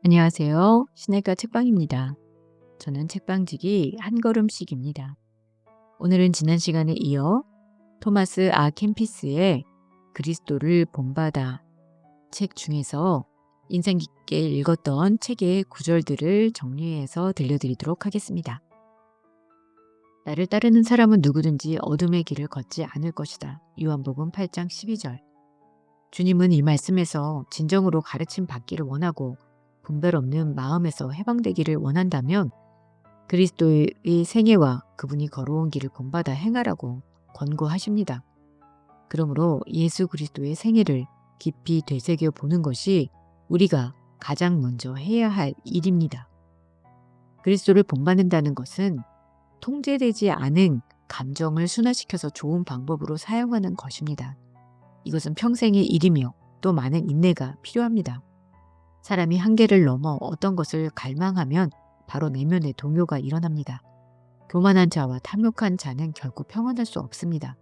안녕하세요. 시내가 책방입니다. 저는 책방지기 한 걸음씩입니다. 오늘은 지난 시간에 이어 토마스 아 캠피스의 그리스도를 본받아 책 중에서 인상 깊게 읽었던 책의 구절들을 정리해서 들려드리도록 하겠습니다. 나를 따르는 사람은 누구든지 어둠의 길을 걷지 않을 것이다. 요한복음 8장 12절. 주님은 이 말씀에서 진정으로 가르침 받기를 원하고 분별 없는 마음에서 해방되기를 원한다면 그리스도의 생애와 그분이 걸어온 길을 본받아 행하라고 권고하십니다. 그러므로 예수 그리스도의 생애를 깊이 되새겨 보는 것이 우리가 가장 먼저 해야 할 일입니다. 그리스도를 본받는다는 것은 통제되지 않은 감정을 순화시켜서 좋은 방법으로 사용하는 것입니다. 이것은 평생의 일이며 또 많은 인내가 필요합니다. 사람이 한계를 넘어 어떤 것을 갈망하면 바로 내면의 동요가 일어납니다. 교만한 자와 탐욕한 자는 결코 평안할 수 없습니다.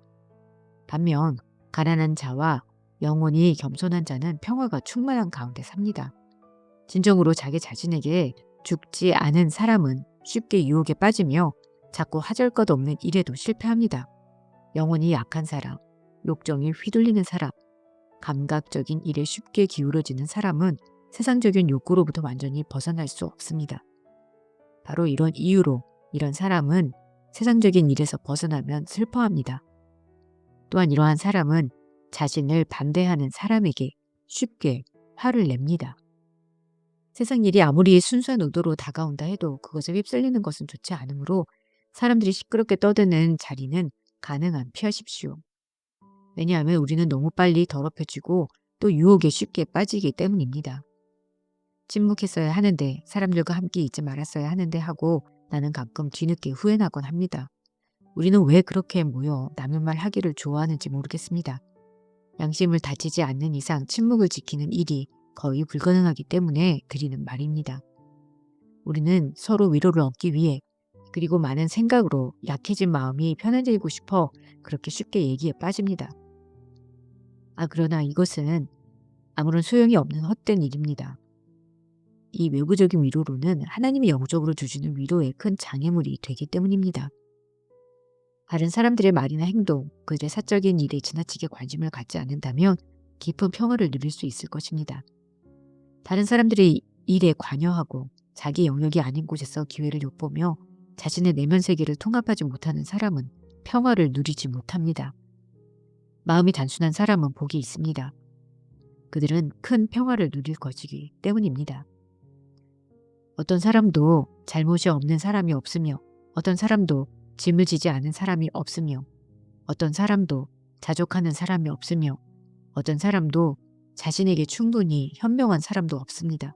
반면 가난한 자와 영혼이 겸손한 자는 평화가 충만한 가운데 삽니다. 진정으로 자기 자신에게 죽지 않은 사람은 쉽게 유혹에 빠지며 자꾸 하잘것없는 일에도 실패합니다. 영혼이 약한 사람, 욕정에 휘둘리는 사람, 감각적인 일에 쉽게 기울어지는 사람은 세상적인 욕구로부터 완전히 벗어날 수 없습니다. 바로 이런 이유로 이런 사람은 세상적인 일에서 벗어나면 슬퍼합니다. 또한 이러한 사람은 자신을 반대하는 사람에게 쉽게 화를 냅니다. 세상 일이 아무리 순수한 의도로 다가온다 해도 그것에 휩쓸리는 것은 좋지 않으므로 사람들이 시끄럽게 떠드는 자리는 가능한 피하십시오. 왜냐하면 우리는 너무 빨리 더럽혀지고 또 유혹에 쉽게 빠지기 때문입니다. 침묵했어야 하는데, 사람들과 함께 있지 말았어야 하는데 하고 나는 가끔 뒤늦게 후회나곤 합니다. 우리는 왜 그렇게 모여 남의 말 하기를 좋아하는지 모르겠습니다. 양심을 다치지 않는 이상 침묵을 지키는 일이 거의 불가능하기 때문에 드리는 말입니다. 우리는 서로 위로를 얻기 위해, 그리고 많은 생각으로 약해진 마음이 편해지고 싶어 그렇게 쉽게 얘기에 빠집니다. 그러나 이것은 아무런 소용이 없는 헛된 일입니다. 이 외부적인 위로로는 하나님이 영적으로 주시는 위로에 큰 장애물이 되기 때문입니다. 다른 사람들의 말이나 행동, 그들의 사적인 일에 지나치게 관심을 갖지 않는다면 깊은 평화를 누릴 수 있을 것입니다. 다른 사람들의 일에 관여하고 자기 영역이 아닌 곳에서 기회를 엿보며 자신의 내면 세계를 통합하지 못하는 사람은 평화를 누리지 못합니다. 마음이 단순한 사람은 복이 있습니다. 그들은 큰 평화를 누릴 것이기 때문입니다. 어떤 사람도 잘못이 없는 사람이 없으며, 어떤 사람도 짐을 지지 않은 사람이 없으며, 어떤 사람도 자족하는 사람이 없으며, 어떤 사람도 자신에게 충분히 현명한 사람도 없습니다.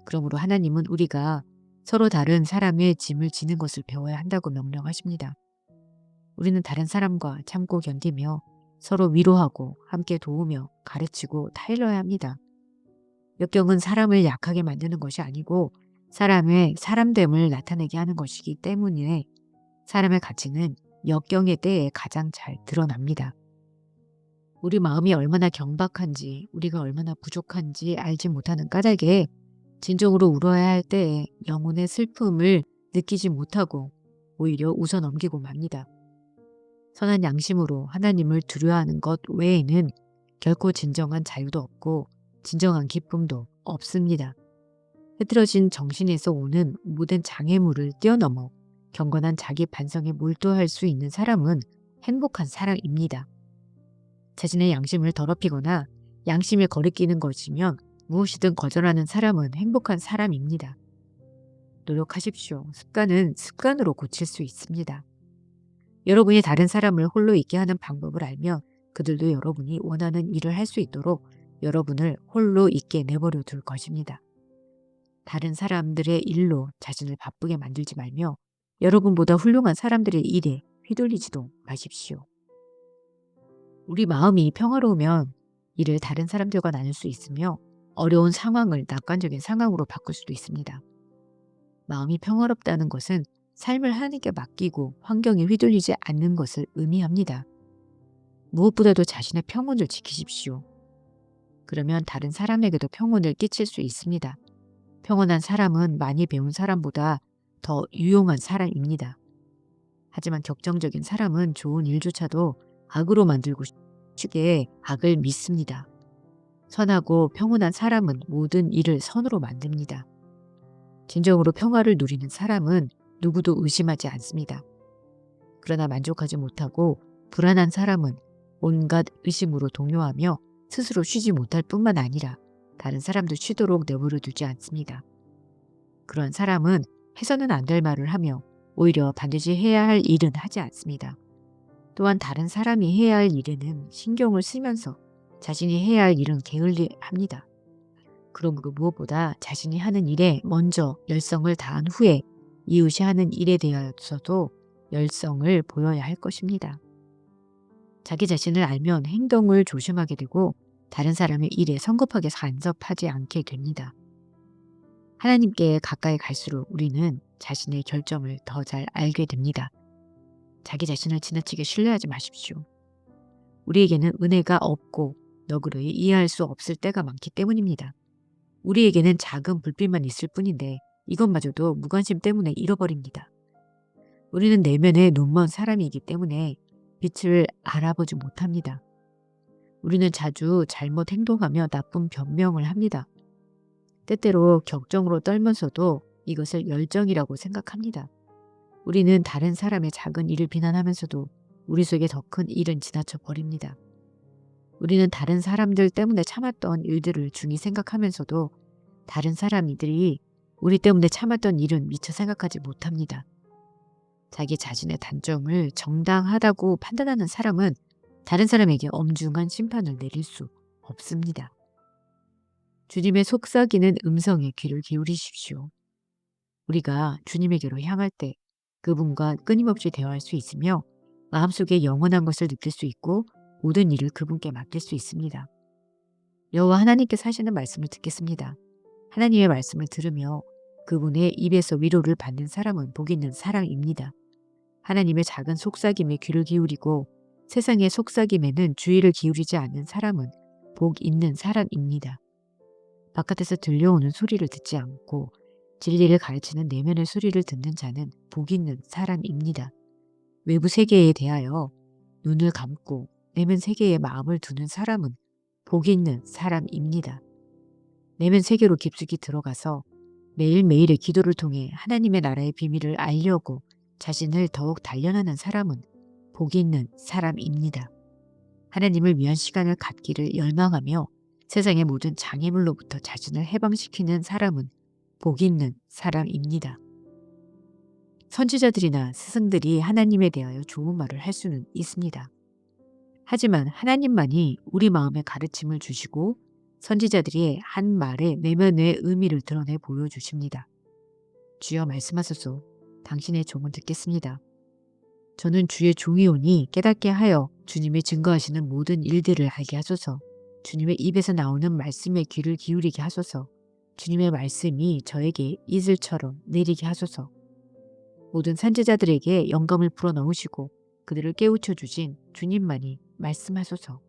그러므로 하나님은 우리가 서로 다른 사람의 짐을 지는 것을 배워야 한다고 명령하십니다. 우리는 다른 사람과 참고 견디며 서로 위로하고 함께 도우며 가르치고 타일러야 합니다. 역경은 사람을 약하게 만드는 것이 아니고 사람의 사람됨을 나타내게 하는 것이기 때문에 사람의 가치는 역경의 때에 가장 잘 드러납니다. 우리 마음이 얼마나 경박한지, 우리가 얼마나 부족한지 알지 못하는 까닭에 진정으로 울어야 할 때에 영혼의 슬픔을 느끼지 못하고 오히려 웃어 넘기고 맙니다. 선한 양심으로 하나님을 두려워하는 것 외에는 결코 진정한 자유도 없고 진정한 기쁨도 없습니다. 흐트러진 정신에서 오는 모든 장애물을 뛰어넘어 경건한 자기 반성에 몰두할 수 있는 사람은 행복한 사람입니다. 자신의 양심을 더럽히거나 양심에 거리끼는 것이면 무엇이든 거절하는 사람은 행복한 사람입니다. 노력하십시오. 습관은 습관으로 고칠 수 있습니다. 여러분이 다른 사람을 홀로 있게 하는 방법을 알면 그들도 여러분이 원하는 일을 할 수 있도록 여러분을 홀로 있게 내버려 둘 것입니다. 다른 사람들의 일로 자신을 바쁘게 만들지 말며 여러분보다 훌륭한 사람들의 일에 휘둘리지도 마십시오. 우리 마음이 평화로우면 일을 다른 사람들과 나눌 수 있으며 어려운 상황을 낙관적인 상황으로 바꿀 수도 있습니다. 마음이 평화롭다는 것은 삶을 하나님께 맡기고 환경에 휘둘리지 않는 것을 의미합니다. 무엇보다도 자신의 평온을 지키십시오. 그러면 다른 사람에게도 평온을 끼칠 수 있습니다. 평온한 사람은 많이 배운 사람보다 더 유용한 사람입니다. 하지만 격정적인 사람은 좋은 일조차도 악으로 만들고 쉽게 악을 믿습니다. 선하고 평온한 사람은 모든 일을 선으로 만듭니다. 진정으로 평화를 누리는 사람은 누구도 의심하지 않습니다. 그러나 만족하지 못하고 불안한 사람은 온갖 의심으로 동요하며 스스로 쉬지 못할 뿐만 아니라 다른 사람도 쉬도록 내버려 두지 않습니다. 그런 사람은 해서는 안 될 말을 하며 오히려 반드시 해야 할 일은 하지 않습니다. 또한 다른 사람이 해야 할 일에는 신경을 쓰면서 자신이 해야 할 일은 게을리합니다. 그러므로 무엇보다 자신이 하는 일에 먼저 열성을 다한 후에 이웃이 하는 일에 대해서도 열성을 보여야 할 것입니다. 자기 자신을 알면 행동을 조심하게 되고 다른 사람의 일에 성급하게 간섭하지 않게 됩니다. 하나님께 가까이 갈수록 우리는 자신의 결점을 더 잘 알게 됩니다. 자기 자신을 지나치게 신뢰하지 마십시오. 우리에게는 은혜가 없고 너그러이 이해할 수 없을 때가 많기 때문입니다. 우리에게는 작은 불빛만 있을 뿐인데 이것마저도 무관심 때문에 잃어버립니다. 우리는 내면에 눈먼 사람이기 때문에 빛을 알아보지 못합니다. 우리는 자주 잘못 행동하며 나쁜 변명을 합니다. 때때로 격정으로 떨면서도 이것을 열정이라고 생각합니다. 우리는 다른 사람의 작은 일을 비난하면서도 우리 속에 더 큰 일은 지나쳐 버립니다. 우리는 다른 사람들 때문에 참았던 일들을 중히 생각하면서도 다른 사람들이 우리 때문에 참았던 일은 미처 생각하지 못합니다. 자기 자신의 단점을 정당하다고 판단하는 사람은 다른 사람에게 엄중한 심판을 내릴 수 없습니다. 주님의 속삭이는 음성에 귀를 기울이십시오. 우리가 주님에게로 향할 때 그분과 끊임없이 대화할 수 있으며 마음속에 영원한 것을 느낄 수 있고 모든 일을 그분께 맡길 수 있습니다. 여호와 하나님께서 하시는 말씀을 듣겠습니다. 하나님의 말씀을 들으며 그분의 입에서 위로를 받는 사람은 복 있는 사람입니다. 하나님의 작은 속삭임에 귀를 기울이고 세상의 속삭임에는 주의를 기울이지 않는 사람은 복 있는 사람입니다. 바깥에서 들려오는 소리를 듣지 않고 진리를 가르치는 내면의 소리를 듣는 자는 복 있는 사람입니다. 외부 세계에 대하여 눈을 감고 내면 세계에 마음을 두는 사람은 복 있는 사람입니다. 내면 세계로 깊숙이 들어가서 매일매일의 기도를 통해 하나님의 나라의 비밀을 알려고 자신을 더욱 단련하는 사람은 복 있는 사람입니다. 하나님을 위한 시간을 갖기를 열망하며 세상의 모든 장애물로부터 자신을 해방시키는 사람은 복 있는 사람입니다. 선지자들이나 스승들이 하나님에 대하여 좋은 말을 할 수는 있습니다. 하지만 하나님만이 우리 마음에 가르침을 주시고 선지자들이 한 말의 내면의 의미를 드러내 보여주십니다. 주여 말씀하소서. 당신의 종은 듣겠습니다. 저는 주의 종이오니 깨닫게 하여 주님이 증거하시는 모든 일들을 알게 하소서. 주님의 입에서 나오는 말씀에 귀를 기울이게 하소서. 주님의 말씀이 저에게 이슬처럼 내리게 하소서. 모든 선지자들에게 영감을 불어넣으시고 그들을 깨우쳐 주신 주님만이 말씀하소서.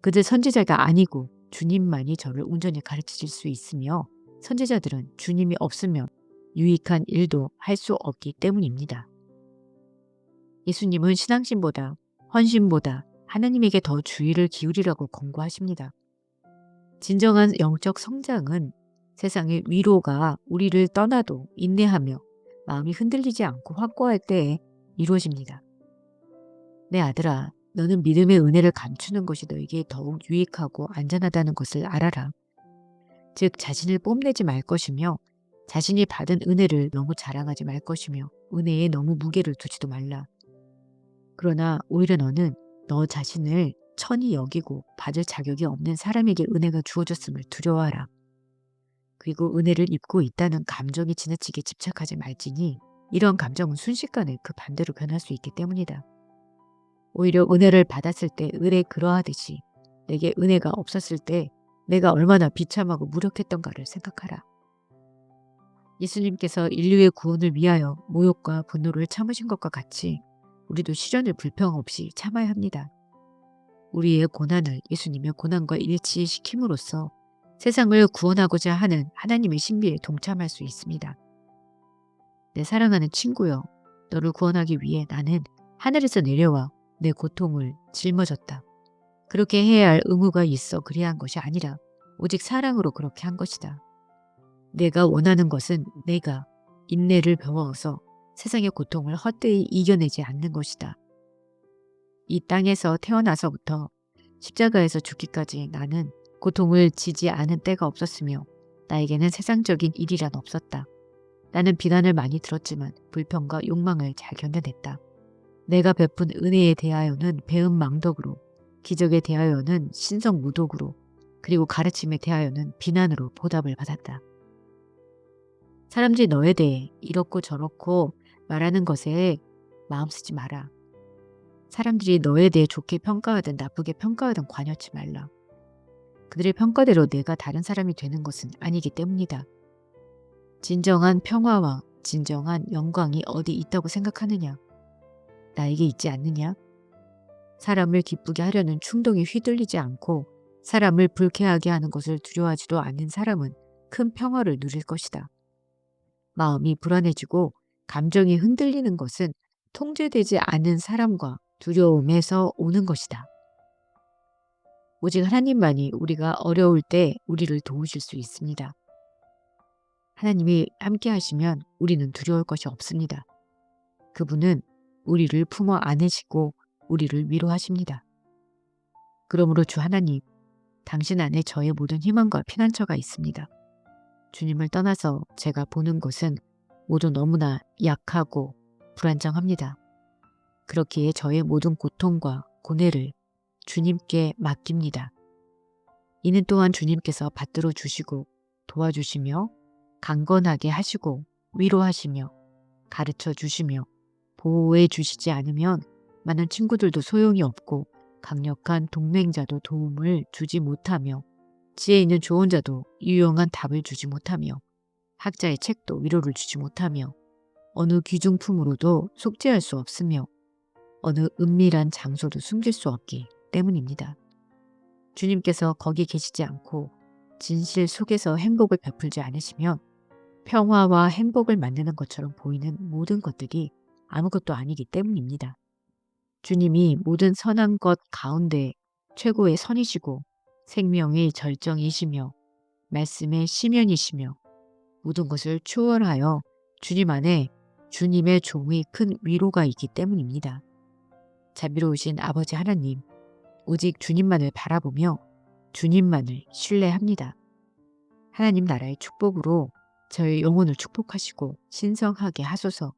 그들 선지자가 아니고 주님만이 저를 온전히 가르치실 수 있으며 선지자들은 주님이 없으면 유익한 일도 할 수 없기 때문입니다. 예수님은 신앙심보다 헌신보다 하나님에게 더 주의를 기울이라고 권고하십니다. 진정한 영적 성장은 세상의 위로가 우리를 떠나도 인내하며 마음이 흔들리지 않고 확고할 때에 이루어집니다. 내 아들아, 너는 믿음의 은혜를 감추는 것이 너에게 더욱 유익하고 안전하다는 것을 알아라. 즉 자신을 뽐내지 말 것이며 자신이 받은 은혜를 너무 자랑하지 말 것이며 은혜에 너무 무게를 두지도 말라. 그러나 오히려 너는 너 자신을 천히 여기고 받을 자격이 없는 사람에게 은혜가 주어졌음을 두려워하라. 그리고 은혜를 입고 있다는 감정이 지나치게 집착하지 말지니 이런 감정은 순식간에 그 반대로 변할 수 있기 때문이다. 오히려 은혜를 받았을 때 을에 그러하듯이 내게 은혜가 없었을 때 내가 얼마나 비참하고 무력했던가를 생각하라. 예수님께서 인류의 구원을 위하여 모욕과 분노를 참으신 것과 같이 우리도 시련을 불평 없이 참아야 합니다. 우리의 고난을 예수님의 고난과 일치시킴으로써 세상을 구원하고자 하는 하나님의 신비에 동참할 수 있습니다. 내 사랑하는 친구여, 너를 구원하기 위해 나는 하늘에서 내려와 내 고통을 짊어졌다. 그렇게 해야 할 의무가 있어 그리한 것이 아니라 오직 사랑으로 그렇게 한 것이다. 내가 원하는 것은 내가 인내를 배워서 세상의 고통을 헛되이 이겨내지 않는 것이다. 이 땅에서 태어나서부터 십자가에서 죽기까지 나는 고통을 지지 않은 때가 없었으며 나에게는 세상적인 일이란 없었다. 나는 비난을 많이 들었지만 불평과 욕망을 잘 견뎌냈다. 내가 베푼 은혜에 대하여는 배은망덕으로, 기적에 대하여는 신성무독으로, 그리고 가르침에 대하여는 비난으로 보답을 받았다. 사람들이 너에 대해 이렇고 저렇고 말하는 것에 마음 쓰지 마라. 사람들이 너에 대해 좋게 평가하든 나쁘게 평가하든 관여치 말라. 그들의 평가대로 내가 다른 사람이 되는 것은 아니기 때문이다. 진정한 평화와 진정한 영광이 어디 있다고 생각하느냐? 나에게 있지 않느냐? 사람을 기쁘게 하려는 충동이 휘둘리지 않고 사람을 불쾌하게 하는 것을 두려워하지도 않는 사람은 큰 평화를 누릴 것이다. 마음이 불안해지고 감정이 흔들리는 것은 통제되지 않은 사람과 두려움에서 오는 것이다. 오직 하나님만이 우리가 어려울 때 우리를 도우실 수 있습니다. 하나님이 함께 하시면 우리는 두려울 것이 없습니다. 그분은 우리를 품어 안으시고 우리를 위로하십니다. 그러므로 주 하나님, 당신 안에 저의 모든 희망과 피난처가 있습니다. 주님을 떠나서 제가 보는 것은 모두 너무나 약하고 불안정합니다. 그렇기에 저의 모든 고통과 고뇌를 주님께 맡깁니다. 이는 또한 주님께서 받들어 주시고 도와주시며 강건하게 하시고 위로하시며 가르쳐 주시며 보호해 주시지 않으면 많은 친구들도 소용이 없고 강력한 동맹자도 도움을 주지 못하며 지혜 있는 조언자도 유용한 답을 주지 못하며 학자의 책도 위로를 주지 못하며 어느 귀중품으로도 속죄할 수 없으며 어느 은밀한 장소도 숨길 수 없기 때문입니다. 주님께서 거기 계시지 않고 진실 속에서 행복을 베풀지 않으시면 평화와 행복을 만드는 것처럼 보이는 모든 것들이 아무것도 아니기 때문입니다. 주님이 모든 선한 것 가운데 최고의 선이시고 생명의 절정이시며 말씀의 시면이시며 모든 것을 초월하여 주님 안에 주님의 종의 큰 위로가 있기 때문입니다. 자비로우신 아버지 하나님, 오직 주님만을 바라보며 주님만을 신뢰합니다. 하나님 나라의 축복으로 저의 영혼을 축복하시고 신성하게 하소서.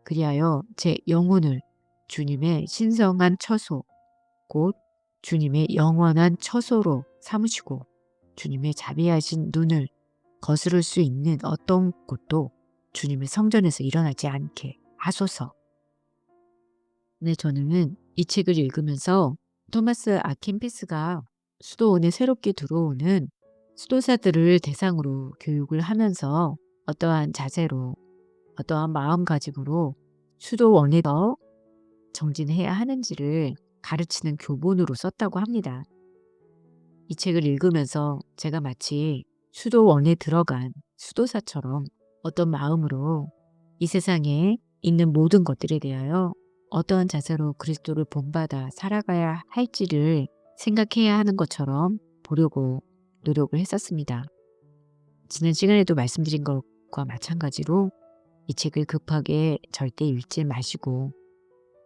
그리하여 제 영혼을 주님의 신성한 처소, 곧 주님의 영원한 처소로 삼으시고 주님의 자비하신 눈을 거스를 수 있는 어떤 것도 주님의 성전에서 일어나지 않게 하소서. 네, 저는 이 책을 읽으면서 토마스 아킨피스가 수도원에 새롭게 들어오는 수도사들을 대상으로 교육을 하면서 어떠한 자세로, 어떠한 마음가짐으로 수도원에서 정진해야 하는지를 가르치는 교본으로 썼다고 합니다. 이 책을 읽으면서 제가 마치 수도원에 들어간 수도사처럼 어떤 마음으로 이 세상에 있는 모든 것들에 대하여 어떠한 자세로 그리스도를 본받아 살아가야 할지를 생각해야 하는 것처럼 보려고 노력을 했었습니다. 지난 시간에도 말씀드린 것과 마찬가지로 이 책을 급하게 절대 읽지 마시고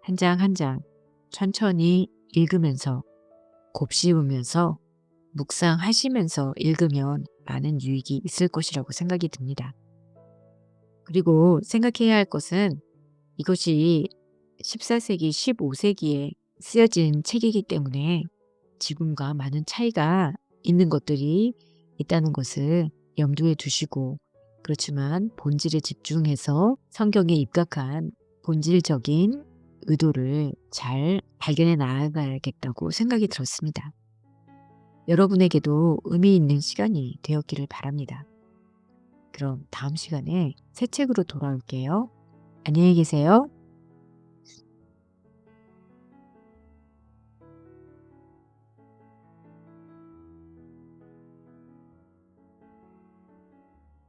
한 장 한 장 천천히 읽으면서 곱씹으면서 묵상하시면서 읽으면 많은 유익이 있을 것이라고 생각이 듭니다. 그리고 생각해야 할 것은 이것이 14세기, 15세기에 쓰여진 책이기 때문에 지금과 많은 차이가 있는 것들이 있다는 것을 염두에 두시고, 그렇지만 본질에 집중해서 성경에 입각한 본질적인 의도를 잘 발견해 나아가야겠다고 생각이 들었습니다. 여러분에게도 의미 있는 시간이 되었기를 바랍니다. 그럼 다음 시간에 새 책으로 돌아올게요. 안녕히 계세요.